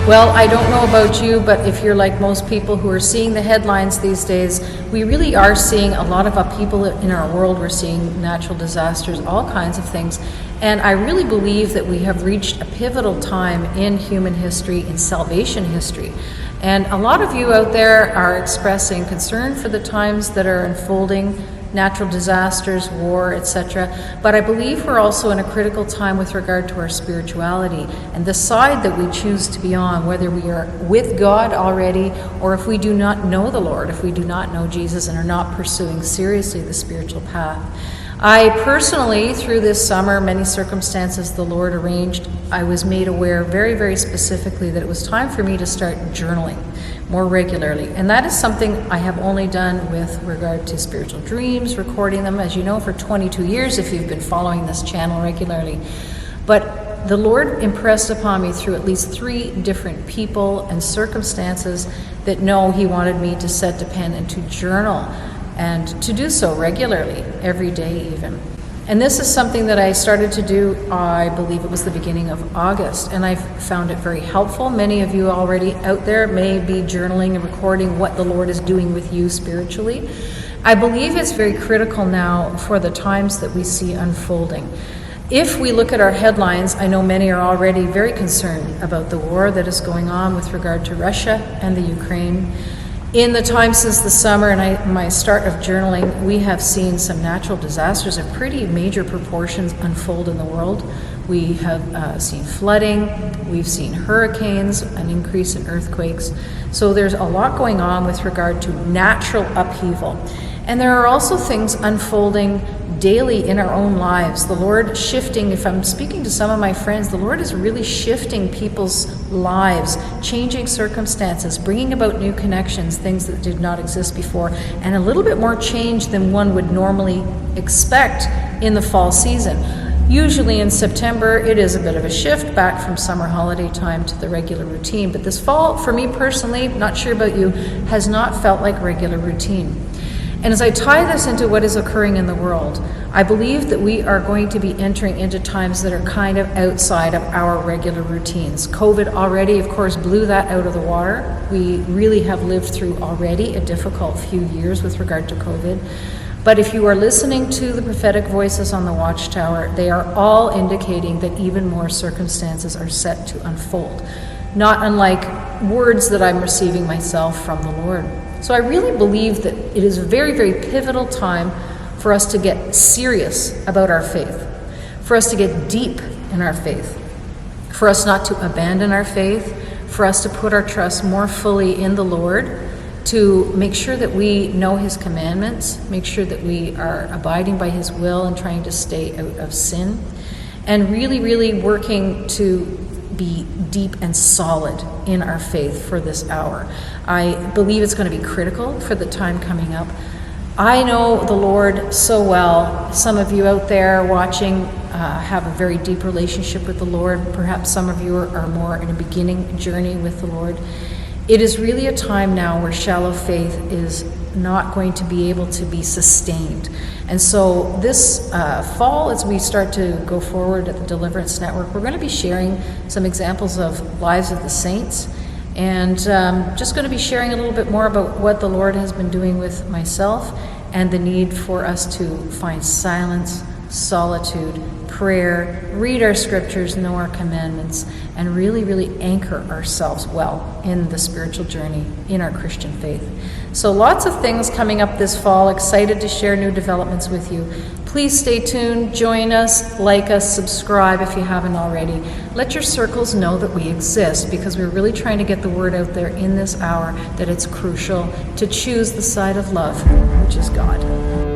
Well, I don't know about you, but if you're like most people who are seeing the headlines these days, we really are seeing a lot of upheaval in our world. We're seeing natural disasters, all kinds of things. And I really believe that we have reached a pivotal time in human history, in salvation history. And a lot of you out there are expressing concern for the times that are unfolding, natural disasters, war, etc. But I believe we're also in a critical time with regard to our spirituality and the side that we choose to be on, whether we are with God already or if we do not know the Lord, if we do not know Jesus and are not pursuing seriously the spiritual path. I personally, through this summer, many circumstances the Lord arranged, I was made aware very, very specifically that it was time for me to start journaling more regularly. And that is something I have only done with regard to spiritual dreams, recording them, as you know, for 22 years if you've been following this channel regularly. But the Lord impressed upon me through at least 3 different people and circumstances that know He wanted me to set to pen and to journal, and to do so regularly, every day even. And this is something that I started to do, I believe it was the beginning of August, and I've found it very helpful. Many of you already out there may be journaling and recording what the Lord is doing with you spiritually. I believe it's very critical now for the times that we see unfolding. If we look at our headlines, I know many are already very concerned about the war that is going on with regard to Russia and the Ukraine. In the time since the summer and my start of journaling, we have seen some natural disasters of pretty major proportions unfold in the world. We have seen flooding, we've seen hurricanes, an increase in earthquakes. So there's a lot going on with regard to natural upheaval. And there are also things unfolding daily in our own lives. The Lord shifting, if I'm speaking to some of my friends, the Lord is really shifting people's lives, changing circumstances, bringing about new connections, things that did not exist before, and a little bit more change than one would normally expect in the fall season. Usually in September, it is a bit of a shift back from summer holiday time to the regular routine. But this fall, for me personally, not sure about you, has not felt like regular routine. And as I tie this into what is occurring in the world, I believe that we are going to be entering into times that are kind of outside of our regular routines. COVID already, of course, blew that out of the water. We really have lived through already a difficult few years with regard to COVID. But if you are listening to the prophetic voices on the Watchtower, they are all indicating that even more circumstances are set to unfold, not unlike words that I'm receiving myself from the Lord. So I really believe that it is a very, very pivotal time for us to get serious about our faith, for us to get deep in our faith, for us not to abandon our faith, for us to put our trust more fully in the Lord, to make sure that we know His commandments, make sure that we are abiding by His will and trying to stay out of sin, and really, really working to be deep and solid in our faith for this hour. I believe it's going to be critical for the time coming up. I know the Lord so well. Some of you out there watching have a very deep relationship with the Lord. Perhaps some of you are more in a beginning journey with the Lord. It is really a time now where shallow faith is not going to be able to be sustained. And so this fall, as we start to go forward at the Deliverance Network, we're going to be sharing some examples of lives of the saints, and just going to be sharing a little bit more about what the Lord has been doing with myself and the need for us to find silence, solitude, prayer, read our scriptures, know our commandments, and really, really anchor ourselves well in the spiritual journey in our Christian faith. So lots of things coming up this fall. Excited to share new developments with you. Please stay tuned, join us, like us, subscribe if you haven't already. Let your circles know that we exist, because we're really trying to get the word out there in this hour that it's crucial to choose the side of love, which is God.